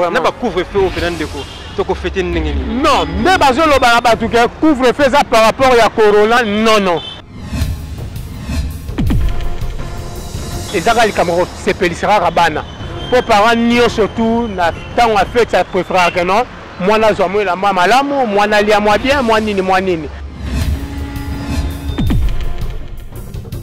n'a pas couvre-feu au Fernando Toko fêter n'engeni. Non, mais bazo lo ba ba tout couvre-feu ça par rapport à Corona, non. Et ça le Cameroun, c'est Pelissera Rabana. Pour parents ni surtout na tant à fait ça préfère que non. Moi na zomo la mama lamu, moi na lia moi bien, moi nini.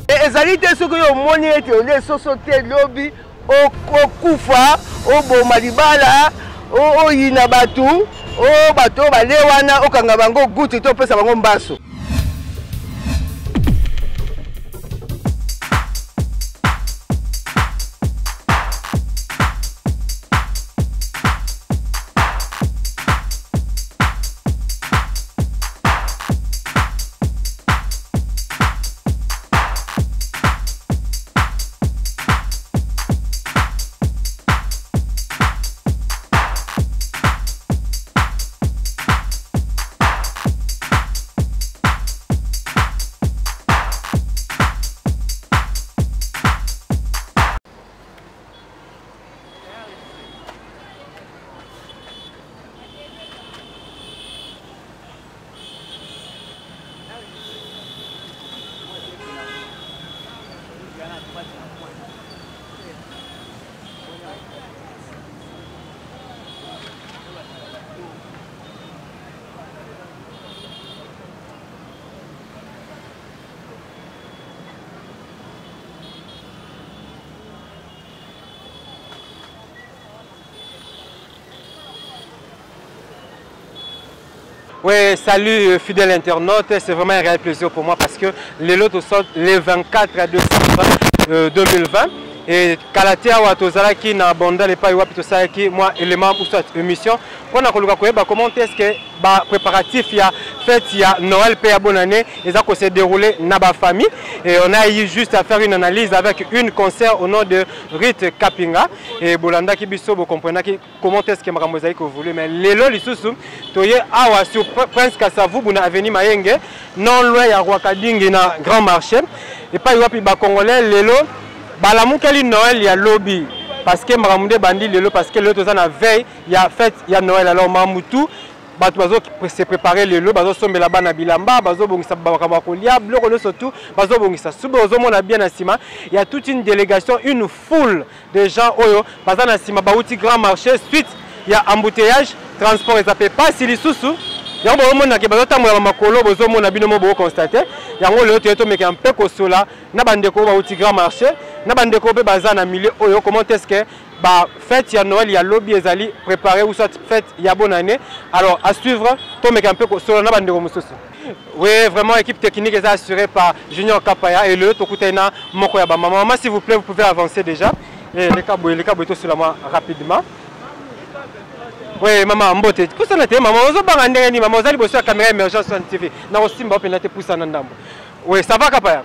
Et ezali te soki yo moni ete ole soso te lobi o kufa o boma libala o yina batu o bato bale wana okanga bango guti to pesa bango mbaso. Oui, salut fidèles internautes, c'est vraiment un réel plaisir pour moi parce que les lots sortent les 24 décembre 2020 et Kalatea Watozala qui n'a abandonné pas Iwapi Tosala qui moi élément pour cette émission. Quand on a comment est-ce que préparatif il y a fête il y a Noël paix à bonne année et ça s'est déroulé dans ma famille et on a eu juste à faire une analyse avec une concert au nom de Rite Kapinga et Bolanda qui biso vous comprenez comment est-ce que Maramozaï que vous voulez mais les lots les sous toye awa sur Prince Kasavu buna avenue Mayenge non loin ya Rwakadingi na grand marché et pas Iwapi ba congolais les lots balamukeli Noël il y a lobby parce que Maramoudé bandi lelo parce que l'autre la veille il y a fête il y a Noël alors Mamoutou bato bazo se préparer lelo bazo sombe la bana bilamba bazo bongisa bakaba kolia bloko le surtout bazo bongisa subo bazo mona bien na sima il y a toute une délégation une foule de gens oyo baza na sima bauti grand marché suite il y a embouteillage transport et ça peut pas si les sous yango bomona ke bazo tamola makolo bozo mona bino mo bo constater yango le to meka un peu kosola na bandeko bauti grand marché na bandeko be baza na milieu oyo comment est-ce que bah fête ya Noël ya lobby ezali préparer ou soit fête ya bonne année alors à suivre to meka un peu kosola na bandeko mususu. Oui, vraiment équipe technique est assurée par Junior Kapaya et le Tokutena moko ya ba maman s'il vous plaît vous pouvez avancer déjà et les câbles tout sur moi rapidement. Oui, maman, mbote. Qu'est-ce que tu as maman? Vous avez un ni maman, vous allez bosser la caméra émergence sur TV. Na aussi mba penate pour ça nandambo. Oui, ça va Kapaya?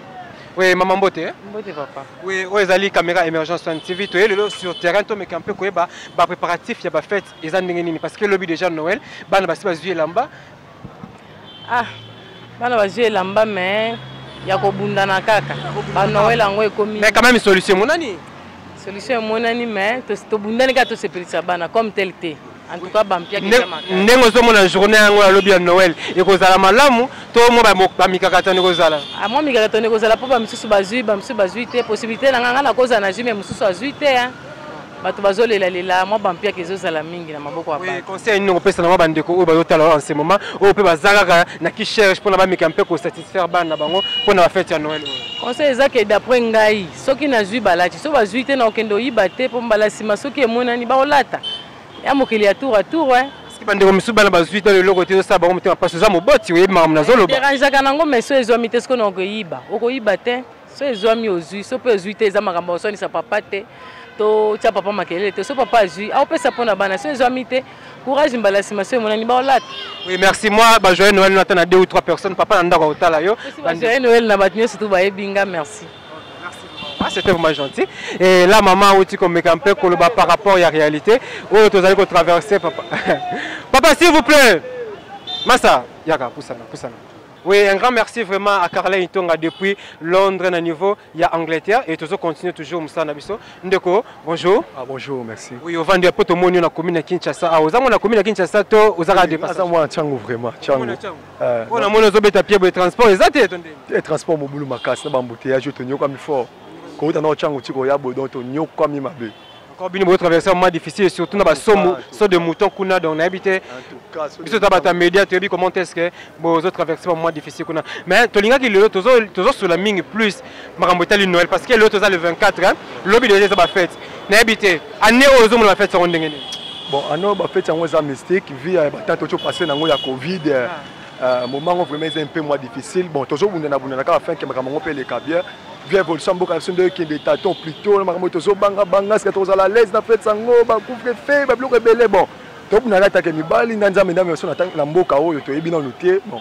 Oui, maman mbote. Mbote papa. Oui, vous allez caméra émergence sur TV. Tu es le sur terrain, tu mets un peu quoi ba préparatif, il y a ba fête, ils ont ndengeni parce que le but déjà Noël, bana basi bazuye lamba. Ah, bana bazuye lamba mais ya ko bunda na kaka. Ba Noël ango ekomi. Mais quand même solution monani. Solution monani mais to bunda ni ka to se pelisa bana comme tel té. En tout cas, Bampia qui est Nengo zomo na journée yango ya lobby ya Noël. Et kozala malamu, to mo ba mikakata ne kozala. Ah moi mikakata ne kozala po ba misusu bazui te possibilité na nganga na koza na jume misusu azui te hein. Bato bazolela lela moi Bampia qui ezozala mingi na maboko ya ba. Oui, conseil nous pesa na bandeko o bazotala en ce moment. O pe bazalaka na ki cherche pour na ba mika un peu ko satisfaire bana bango pour na fête ya Noël. Conseil ezake d'après ngai, soki na zui balati, so bazui te na okendo yibate po mbala sima soki emonani ba olata. Ya mokili ya tour à tour ouais. Parce que bandeko misu bana bazui te le côté ça ba ko mtima parce que za moboti oui mam na zolo ba. Dérange kanango mais so ezo mite sko na okoyiba. Okoyiba te. So ezo mi ozui, so pe ozui te za makambo so ni sa papa te. To tia papa makelele te. So papa azui, a opesa pona bana so ezo mite. Courage mbala sima so monani ba olata. Oui, merci moi ba joyeux Noël na tana 2 ou 3 personnes papa ndako otala yo. Joyeux Noël na batnyo surtout ba ebinga merci. Ah, c'était vraiment gentil. Et là, maman, où tu comme un peu par rapport à la réalité, où tu allez traverser, papa. Papa, s'il vous plaît. Massa, Yaka, poussana. Oui, un grand merci vraiment à Carla Itonga depuis Londres, à niveau, il y a Angleterre et toujours continue toujours Moussa Nabiso. Ndeko, bonjour. Ah bonjour, merci. Oui, au vendu à Poto Moni na commune à Kinshasa. Ah, aux amours la commune à Kinshasa, to aux arrêts de passage. Ah, moi Tchango vraiment, Tchango. On a mon ozo beta pied de transport, exact. Et transport mobile makas na bambouteillage je te nyo comme il faut. Quand on a Tchango tiko ya bodon to nyo comme il m'a bé. Encore bien vous traverser un moment difficile surtout dans somme so de mouton kuna dans habité. En tout cas, biso tabata média tu comment est-ce que vous autres traverser un moment difficile kuna. Mais tolinga ki le toujours sur la ming plus makambo tali Noël parce que l'autre le 24 hein, lobby déjà ça va fête. Na habité année aux hommes la fête sont ndengene. Bon, année ba fête en ça mystique vu battant to passer na ngo ya Covid. Moment vraiment un peu moins difficile. Bon, toujours on a ka fin que makambo peut les cabier. Via évolution beaucoup de qui des tâtons plutôt makambo tozo banga banga ce que tozo la l'aise na fête sango ba couvre fait ba bloquer belé bon. Donc on a attaqué mibali nanza mena mais on attaque na mboka oyo to yebi na notier bon.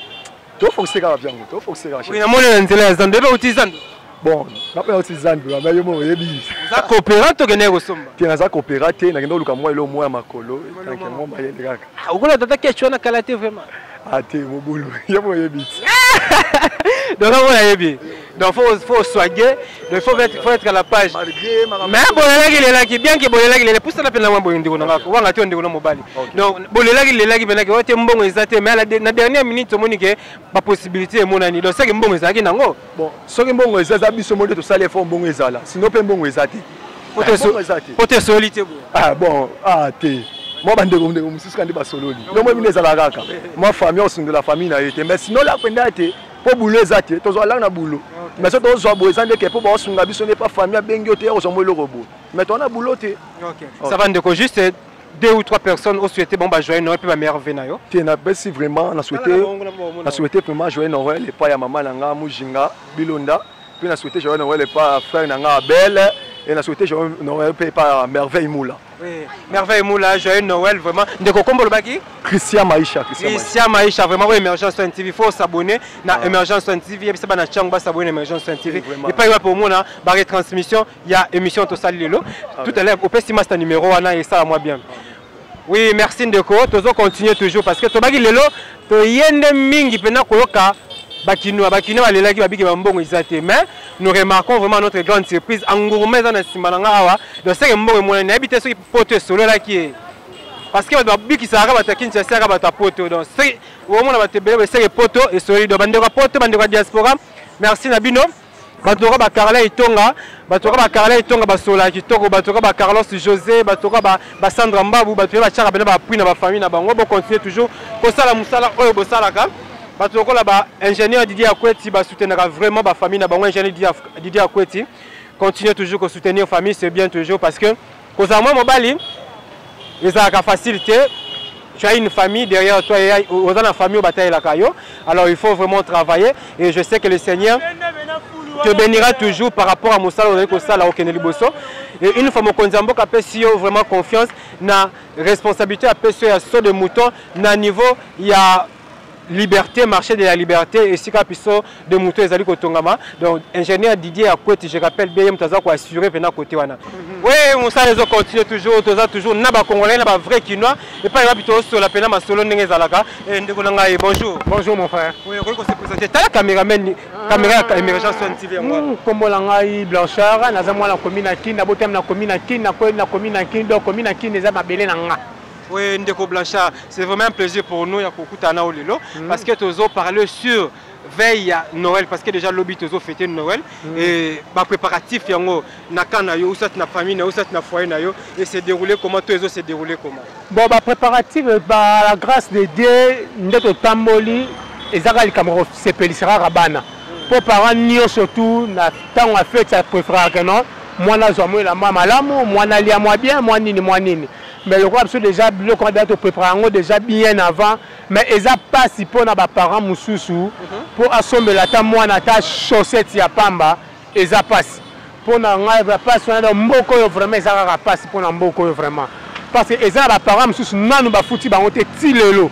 To forcer ka bien, to forcer ka. Oui, na mona nzela za ndebe utizando. Bon, na pas utizando mais yo mo yebi. Za coopérat to gene ko somba. Ti na za coopérat te na ngendo luka mo elo mo ya makolo, tranquillement ba yende kaka. Ah, ukola tata question na kalate vraiment. Ah te mo bulu, yo mo yebi. Donc on a yebi. Donc faut soigner, il faut être à la page. Mais bolela ki lela ki bien que bolela ki lela pousse na pena mwa boyindi ona ngako wanga ti ndeko na mobali. Donc bolela ki lela ki bena ki wote mbongo ezate mais na dernière minute omoni ke ba possibilité monani. Donc c'est que mbongo ezaki nango. Bon, soki mbongo ezala biso monde to sala effort mbongo ezala. Sinon pe mbongo ezati. Pote solité bo. Ah bon, ah te. Moi bandeko mususu kandi ba sololi. Donc moi minezala kaka. Moi famille au de la famille na été mais sinon la kwenda te pour boulot ezate tozo la na boulot. Mais ça tozo zo bozo ndeke pour ba sunga biso ne pas famille bengi ote ozo mo le robot. Mais on a boulot te. OK. Ça va ndeko juste 2 ou 3 personnes ont souhaité bon bah joyeux Noël puis ma mère vena yo. Te na besi vraiment na souhaité vraiment joyeux Noël et pas ya maman nanga Mujinga Bilonda. Puis na souhaité joyeux Noël et pas frère nanga Abel et na souhaité joyeux Noël et pas Merveille Moula. Oui, Merveille Moula, joyeux Noël vraiment. Ndeko kombo le baki? Christian Maïcha, vraiment oui, Émergence TV, il faut s'abonner na Émergence TV, et puis ça na chang ba s'abonner Émergence TV. Et pas pour moi na ba retransmission, il y a émission to sali lelo. Tout à l'heure au petit master numéro 1 et ça moi bien. Oui, merci Ndeko, toujours continuer toujours parce que to baki lelo to yende mingi pena koyoka bakino balela ki babiki bambongo izate mais nous remarquons vraiment notre grande surprise engourmé dans simananga awa donc c'est que mbongo mona na habité soki poto solo la ki parce que babiki ça ka batakin ça ka bata poto donc c'est au mona batebele c'est que poto et solide bandeko poto bandeko diaspora merci na bino batoka ba Carla Itonga basola kitoko batoka ba Carlos José batoka ba Sandra Mbabu batoka ba chaka bena ba appui na ba famille na bango bo continuer toujours ko sala musala oyo bo sala ka bato là ba ingénieur Didier Akweti ba soutenir vraiment ba famille na bango ingénieur Didier Akweti continue toujours à soutenir famille c'est bien toujours parce que kozama mobali ils ont la facilité tu as une famille derrière toi et aux la famille au bataille la caillou alors il faut vraiment travailler et je sais que le Seigneur te bénira toujours par rapport à Moussala au Keneli Bosso et une fois mon konzambo ka pesi vraiment confiance na responsabilité à pesi à saut de mouton na niveau il y a liberté, marché de la liberté et si capisso de moto ezali kotongama donc ingénieur Didier Akweti je rappelle bien mtaza ko assurer pena côté wana. Oui, on ça les continue toujours toujours na ba congolais na ba vrai quinois et pas va plutôt sur la pena masolo ndenge zalaka et ndeko nanga bonjour. Bonjour mon frère. Oui, on se présenter ta caméraman caméra Émergence TV moi. Comme langai Blanchard na za mwana commune Kin na botem na commune Kin na commune Kin donc commune Kin eza mabele nanga. Oui, Ndeko Blanchard, c'est vraiment un plaisir pour nous parce que tu as parlé sur veille à Noël, parce que déjà l'objet tu as fêté Noël et les préparatifs, na famille, na foyer, et c'est déroulé comment, tout s'est déroulé comment? Bon, les préparatifs, la grâce de Dieu, Ndeko Tamboli, et Zagali Cameroun, c'est Pelissera Rabana. Pour parents, nous surtout, tant à fait, ça préfère que non, moi, je la maman, moi, je moi bien, moi, nini. Mais le roi absolu déjà le candidat au préparant déjà bien avant mais ils a pas si pour na ba parents mususu pour assommer la ta moi na ta chaussette ya pamba ils a pas pour na nga pas na mboko yo vraiment ils a pas pour na mboko yo vraiment parce que ils a ba parents mususu nanu ba futi ba ngote tilelo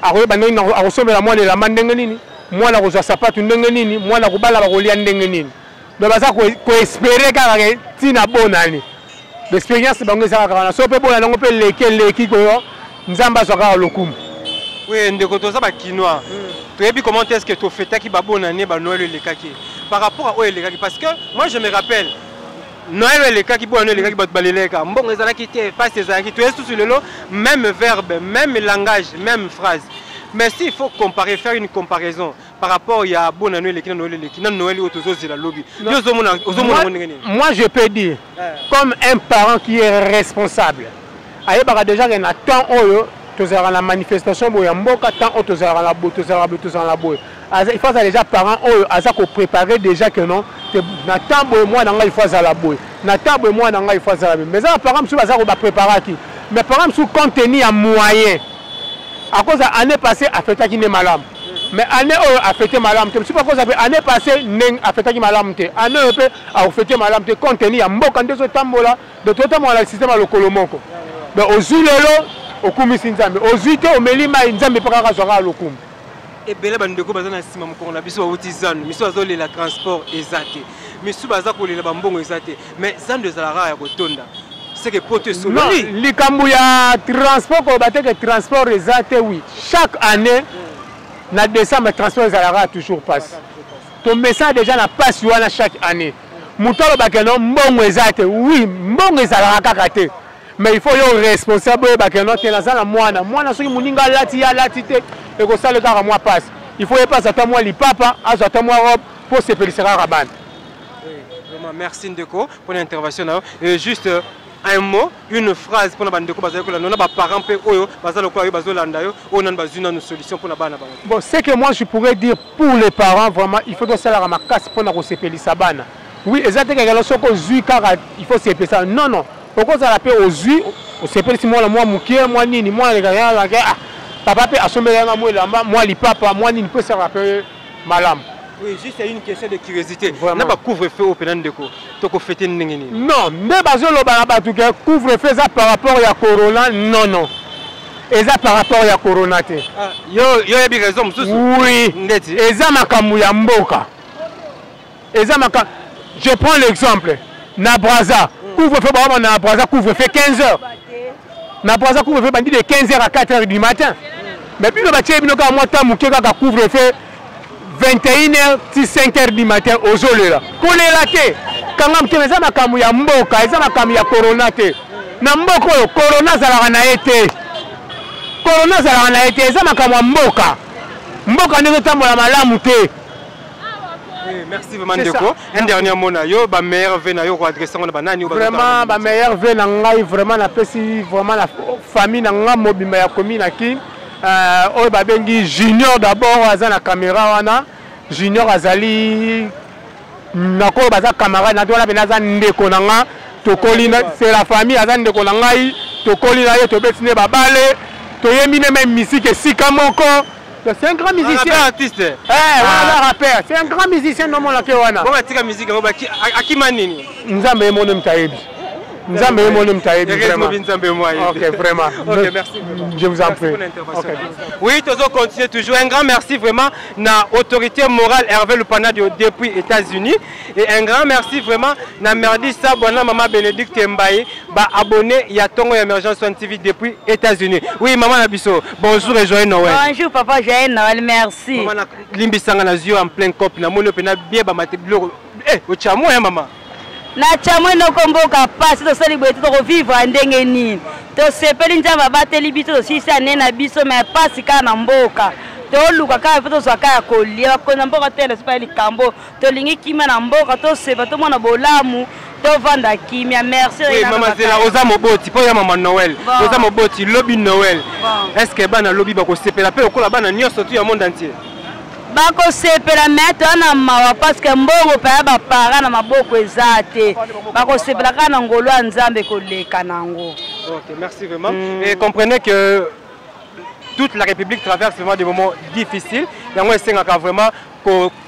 aroye ba nini assommer la moi la mandenge nini moi la roza sapatu ndenge nini moi la kubala ba kolia ndenge nini donc baza ko espérer ka tina bonani l'expérience bango ça kana so pe bona ngo pe leki ko nzamba so ka lokumu oui ndeko to za ba kinois Tu as vu comment est-ce que tu fais ta qui va bonne année Noël les kaki par rapport à les kaki parce que moi je me rappelle Noël les kaki bonne les kaki bat baleleka bon les ala qui pas ces qui tu es sur le lot même verbe même langage même phrase mais s'il faut comparer faire une comparaison par rapport à bonne année les qui Noël autour de la lobby moi je peux dire comme un parent qui est responsable ayeba déjà qu'il y a temps tozala la manifestation boya mboka tant tozala la boue il faut déjà parents aza ko préparer déjà que non na temps boye moi nanga il faut za la boue na temps boye moi nanga il faut za la mais ça parents sou baza ko ba préparer qui mais parents sou contenu à moyen à cause année passée affecté qui ne malam mais année affecté malam te c'est pas cause année passée neng affecté qui malam te année peut affecté malam te contenu à mboka ndezo tambola de tout temps le système à lokolomoko mais aux lelo okumisi nzambe ozwite omelima nzambe paka kazwaka lokumu ebele bandeko baza na sima mokolo na biso bauti zanu miso bazolela transport eza te miso baza kolela bambongo eza te mais zanu ezalaka ya kotonda c'est que poto esololi likambo ya transport ko bateke transport eza te oui chaque année na décembre transport ezalaka toujours passe ton message déjà na passe wana chaque année mutolo bakeno mbongo eza te oui mbongo ezalaka kaka te mais il faut yo responsable bakeno te nazala mwana soki muninga lati te et ko sale kaka moi passe il faut y passer à moi lipapa azata moi robe pour se féliciter rabane. Vraiment merci Ndeko pour l'intervention et juste un mot une phrase pour na bandeko bazali ko la nona ba parents pe oyo bazalo ko oyo bazolanda yo on a besoin d'une solution pour na bana bana. Bon c'est que moi je pourrais dire pour les parents vraiment il faut que ça la makasi pour na ko se féliciter bana. Oui exactement quelque chose ko zui kaka il faut se féliciter non pourquoi ça l'appelle aux yeux au CPL si moi mukie moi nini moi les gars papa peut assommer moi li papa moi nini peut se rappeler malam. Oui juste une question de curiosité n'a pas couvre-feu au pénal de ko to ko fêter ndengeni non mais bazolo ba batu ke couvre-feu ça par rapport à corona non et ça par rapport à corona te yo y a raison mususu oui ndeti eza makamu ya mboka eza makamu je prends l'exemple na Braza couvre-feu na Braza couvre-feu 15h na Braza couvre-feu bandi de 15h à 4h du matin mais puis le bâtiment bino ka moi ta muke ka couvre-feu 21h til 5h du matin aux olela kolela te kanga mkemeza makamu ya mboka eza makamu ya corona te na mboka oyo corona zalaka na ete eza makamu ya mboka ndenge tambola malamu te. Merci vraiment Ndeko. Un dernier mot na yo ba meilleur vœu na yo ko adresser on ba nani vraiment ba meilleur vœu na ngai vraiment na pesi vraiment la famille na nga mobimba ya commune aki oyo ba bengi Junior d'abord aza na caméra wana Junior azali nako baza camarade na tona benaza ndeko na nga tokoli na c'est la famille aza ndeko na ngai tokoli na ye to betine babale to yembi même musique sika moko. C'est un grand musicien. Un artiste. Voilà, rappeur. C'est un grand musicien non mon lakewana. Bon la musique akimanini. Nzambe mono mtaebi. Nzambe mono mtaebi vraiment. OK, vraiment. OK, merci. Je vous en prie. Okay. Oui, toujours continuer toujours un grand merci vraiment na autorité morale Hervé Lupana depuis États-Unis et un grand merci vraiment na Merdi Sabona maman Bénédicte Mbaye ba abonné ya Tongo Emergence One TV depuis États-Unis. Oui, maman Nabiso. Bonjour et joyeux Noël. Bonjour papa, joyeux Noël, merci. Maman na limbisanga na yeux en plein cop na mono pena bien ba matebilo. O chamo ya maman. Na chamo no komboka pasi to sali boye to vivre ndenge nini. To sepeli nzamba bateli biso si sa nena biso mais pasi kana mboka. To luka ka foto zaka ya kolia ko na mboka tele sipa likambo. To lingi kimia na mboka to seba to mona bolamu. To vanda kimia merci. Oui maman c'est la oza moboti po ya maman Noël. Oza moboti lobby Noël. Est-ce que bana lobby ba ko sepela pe okola bana nyonso tu ya monde entier. Bako sepela mettre na mawa parce que mbongo pa ba para na maboko ezate bako sepela kana ngolo nzambe koleka nango. OK, merci vraiment. Et comprenez que toute la République traverse vraiment des moments difficiles. Yango esengaka vraiment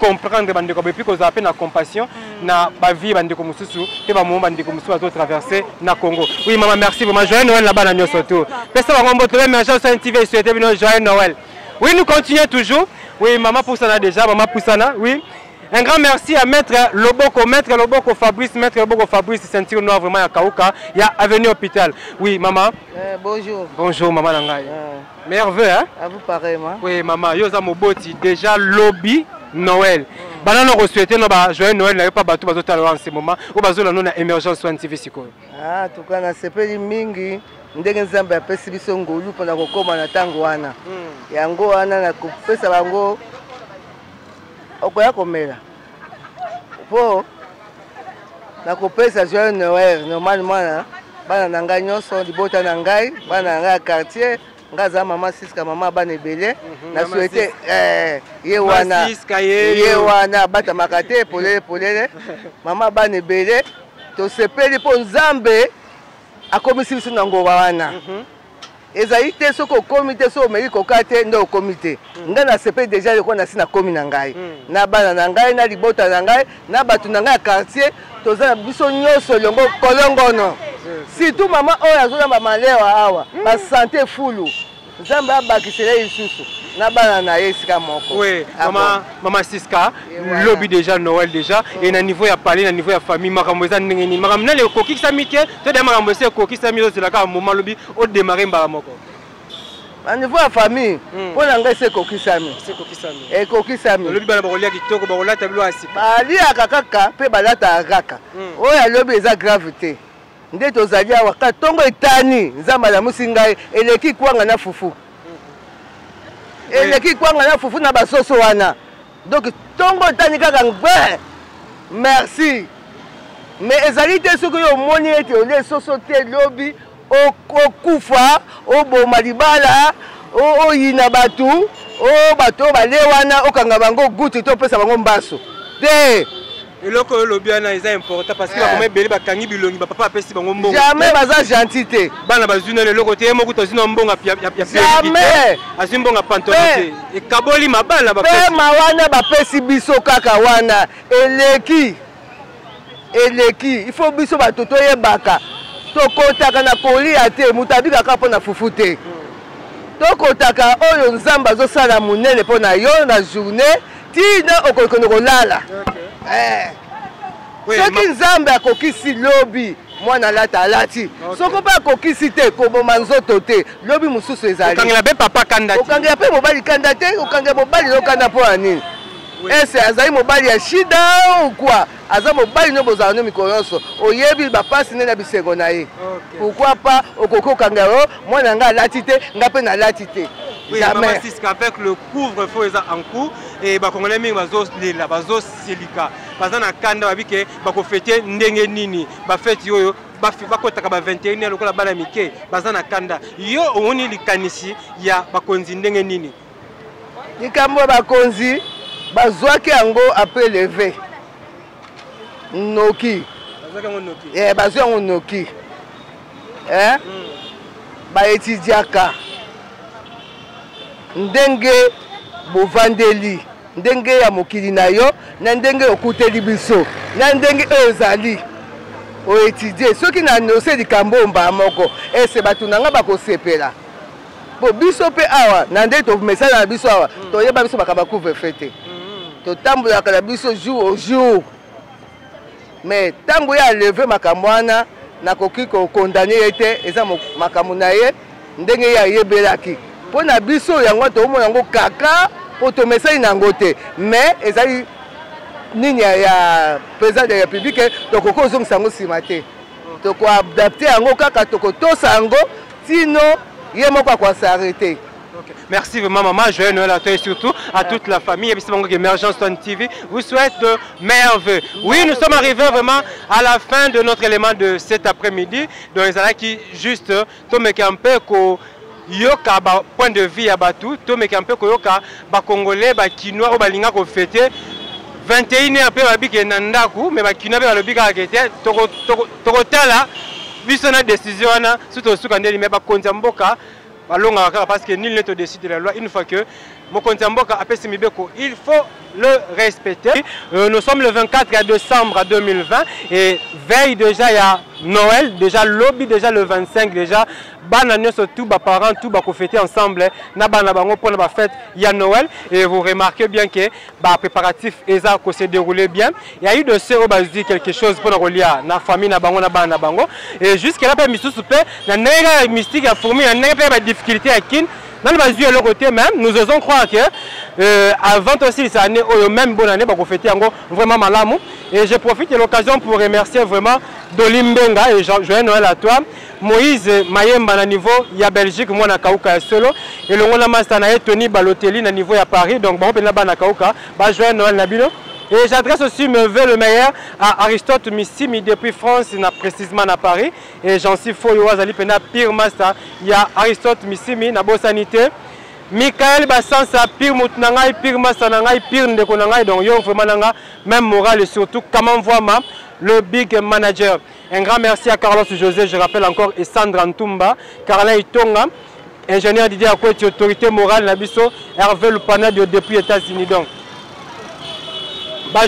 comprendre bandeko depuis qu'on a appelle la compassion na ba vie bandeko mususu et ba moment bandeko mususu à traverser na Congo. Oui maman merci vraiment joyeux Noël là-bas na nyoso tout. Pesa ba ngombo to Emergence One TV souhaiter bino joyeux Noël. Oui nous continuons toujours. Oui maman Poussana déjà maman Poussana oui Un grand merci à Maître Loboko Fabrice, ceinture noire vraiment à Kauka, il y a Avenue Hôpital. Oui, maman. Bonjour. Bonjour, maman Nangaï. Meilleur vœu, hein? À vous pareillement. Oui, maman, Yosa Moboti, déjà lobby Noël. Banana souhaité no ba joyeux Noël na pas bateau bateau en ce moment. Ou bazo la non émergence Swan TV siko. Ah, tout cas na sepeli mingi ndenge nzambe apesi biso ngolu pona kokoma na tango wana. Yango wana na kopesa bango okoya komela. Po na kopesa joyeux Noël normalement bana na ngai nyonso libota na ngai bana na ngai quartier ngaza mama Siska mama bana ebele na souhaité ye wana bata makate polele mama bana ebele to sepeli po nzambe akomisi biso na ngoba wana ezali te soko komite so meli kokate ndo komite nga na sepeli déjà leko na sina komi na ngai na bana na ngai na libota na ngai na batu na ngai quartier toza biso nyonso longo kolongono surtout mama oyo azona ba malewa awa ba santé fulu nzambe abakisela lisusu na bana na esika moko. Oui, maman Siska lobby déjà Noël déjà et na niveau ya parler na niveau ya famille makambo eza ndenge ni makambo na le koki samike to de makambo ese koki samike c'est la ka moment lobby au démarrer mbala moko. À niveau ya famille pour na ngai c'est koki sami. C'est koki sami. Et koki sami. Lobby bana bakolia kitoko bakola tablo asi. Bali akakaka pe balata akaka. Oya lobby eza gravité. Nde tozali awa katongo etani nzamba la musingai eleki kwanga na fufu. Eleki kwanga na fufu na basoso wana. Donc tongo etani kaka ngbe. Merci. Mais ezali te soki yo moni ete ole soso te lobby okufa oboma libala oyina batu o bato bale wana okanga bango gutu to pesa bango mbaso. Te et loko lobby ana est important parce que ba comme beli ba kangi bilongi ba papa apesi bango mbongo. Jamais baza gentité. Bana bazuna le loko te moko tozina mbonga ya jamais. Azimbonga pantonate. E kaboli mabala ba pesi. Pe mawana ba pesi biso kaka wana eleki. Il faut biso ba toto yebaka. Tokotaka na kolia te mutabika ka pona fufu te. Tokotaka oyo nzamba zo sala munene pona yo na journée tina okokono kolala. Soki nzambe akokisi lobi mwana lata alati soko pa akokisi te koboma nzoto te lobi mususu ezali okangela be papa kanda okangela pe mobali kanda te okangela mobali lokanda po anini ese azali mobali ya shida ou quoi aza mobali no bozala no mikolo nyonso oyebi bapasi nde na bisengo na ye pourquoi pas okoki okangela mwana nga alati te nga mpe nalati te. Oui, jamais. Avec le couvre-feu en cours et les Congolais bazo lela bazo silika baza na kanda babike bako fêter ndenge nini ba fête yoyo ba kotaka ba 21 lokola bana mike baza na kanda yo oni likanisi ya bakonzi ndenge nini likambo bakonzi bazwaki yango après lever noki bazwaki yango noki ba étudiaka ndenge bovandeli ndenge ya mokili na yo na ndenge okuteli biso na ndenge ezali oétudier soki na nose likambo mba moko ese bato nanga bakosepela po biso pe awa na nde to message na biso awa toyeba biso bakaba couvre-feu te totambolaka na biso jour au jour mais tango ya lever makambo wana nakoki kokondane ye te eza makambo na ye ndenge ya yebelaki po na biso yango tomona yango kaka po tomesali nango te mais ezali nini ya président de la République tokoko ozongisa yango nsima te tokoadapte yango kaka tokotosa yango tino ye moko akoasarete. Merci vraiment maman, joyeux Noël à toi et surtout à toute la famille. Et puis c'est Emergence Swan TV vous souhaite de meilleurs vœux. Oui, nous sommes arrivés vraiment à la fin de notre élément de cet après-midi. Donc les gens qui juste tomber un peu yoka ba point de vue ya batu to meka mpe koyoka ba congolais ba kinois o balinga ko fêter 21 après babike na ndaku mais ba kinois ba lobika akete toko tala biso na décision wana surtout suka ndeli mais ba konza mboka balonga kaka parce que nul ne te décide de la loi une fois que mokonzi mboka apesi mibeko, il faut le respecter. Nous sommes le 24 décembre 2020 et veille déjà il y a Noël, déjà lobby déjà le 25 déjà bana surtout bas parents tout bas fêter ensemble na bana bango pour la fête il y a Noël et vous remarquez bien que bah préparatif eza ko se dérouler bien. Il y a eu de ceux qui dit quelque chose pour relier na famille na bango na bana bango et jusqu'à là pas misusu pe na nega mystique a fourmi na nega pas difficulté à kin. Dans le l'autre côté même, nous osons croire que avant aussi cette année, même bonne année, pour fêter vraiment malamou. Et je profite de l'occasion pour remercier vraiment Dolimbenga et joyeux Noël à toi. Moïse Mayemba na niveau il y a Belgique, moi na Kauka solo et le Rwanda master na Tony Balotelli na niveau à Paris. Donc bon ben là na Kauka, bah joyeux Noël Nabilo. Et j'adresse aussi mes vœux le meilleur à Aristote Missimi depuis France, précisément à Paris. Et j'en suis faux, Yoazali Pena, pire master. Il y a Aristote Missimi, na bonne sanité. Michael Bassansa, pire Moutnangai, pire master Nangai, pire Ndekonangai. Donc, yo vraiment nanga, même moral et surtout, comment voit le big manager. Un grand merci à Carlos José, je rappelle encore, et Sandra Ntumba, Carla Itonga, ingénieur Didier Akweti, autorité morale, Nabiso, Hervé Lupana depuis les États-Unis. Donc,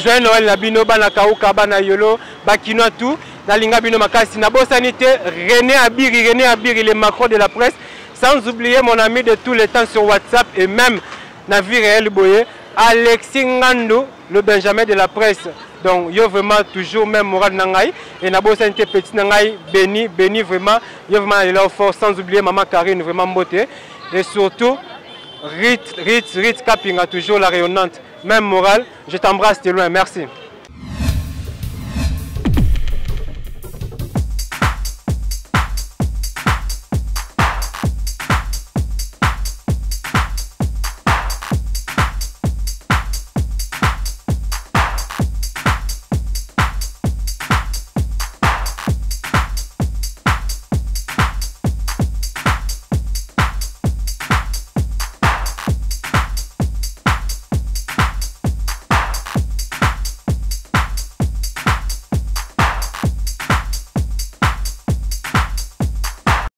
joyeux Noël Nabino, bana Kauka, bana Yolo, bakinoa tout, na linga bino makasi, na bonne sanité, René Abiri, le Macron de la presse, sans oublier mon ami de tous les temps sur WhatsApp et même na vie réelle boye, Alexis Ngando, le Benjamin de la presse. Donc yo vraiment toujours même moral nangai et na bonne sanité petit nangai béni vraiment, yo vraiment il est fort sans oublier maman Karine vraiment beauté et surtout Rit Kapinga toujours la rayonnante. Même morale, je t'embrasse, t'es loin, merci.